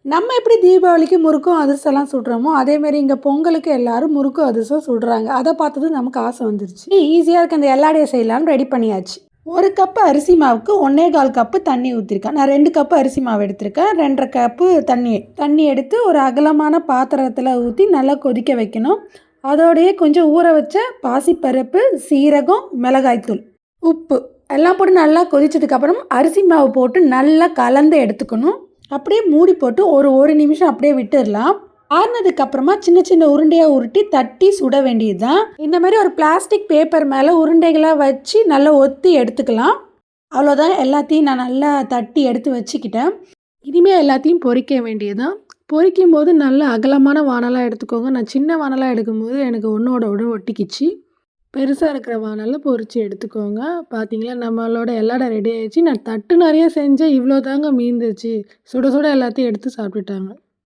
நம்ம எப்படி தீபாவளிக்கு முறுக்கும் அதிரசம்லாம் சுடுறோமோ, அதேமாரி இங்க பொங்கலுக்கு எல்லாரும் முறுக்கும் அதிரசம் சுடுறாங்க. அத பார்த்ததும் நமக்கு ஆசை வந்துருச்சு. ஈஸியா இருக்க அந்த எள்ளாடைய செய்யலான்னு ரெடி பண்ணியாச்சு. 1 கப் அரிசி மாவுக்கு 1 1/4 கப்பு தண்ணி ஊத்திருக்கேன். நான் 2 கப்பு அரிசி மாவு எடுத்திருக்கேன். 2 1/2 கப்பு தண்ணி. தண்ணி எடுத்து ஒரு அகலமான பாத்திரத்தில ஊத்தி நல்லா கொதிக்க வைக்கணும். அதோடயே கொஞ்சம் ஊற வச்ச பாசிப்பருப்பு, சீரகம், மிளகாய்த்தூள், உப்பு எல்லாம் போட்டு நல்லா கொதிச்சதுக்கப்புறம் அரிசி மாவு போட்டு நல்லா கலந்து எடுத்துக்கணும். அப்படியே மூடி போட்டு ஒரு நிமிஷம் அப்படியே விட்டுடலாம். ஆறுனதுக்கப்புறமா சின்ன சின்ன உருண்டையாக உருட்டி தட்டி சுட வேண்டியது தான். இந்த மாதிரி ஒரு பிளாஸ்டிக் பேப்பர் மேலே உருண்டைகளாக வச்சு நல்லா ஒத்தி எடுத்துக்கலாம். அவ்வளோதான், எல்லாத்தையும் நான் நல்லா தட்டி எடுத்து வச்சுக்கிட்டேன். இனிமேல் எல்லாத்தையும் பொரிக்க வேண்டியதுதான். பொரிக்கும் போது நல்ல அகலமான வானலாக எடுத்துக்கோங்க. நான் சின்ன வானலாக எடுக்கும்போது எனக்கு ஒன்றோட ஒட்டிக்கிச்சு. பெருசாக இருக்கிற வானலில் பொரித்து எடுத்துக்கோங்க. பார்த்தீங்களா, நம்மளோட எல்லடை ரெடி ஆயிடுச்சு. நான் தட்டு நிறைய செஞ்சேன், இவ்வளோ தாங்க மீந்துச்சு. சுட சுட எல்லாத்தையும் எடுத்து சாப்பிட்டுட்டாங்க.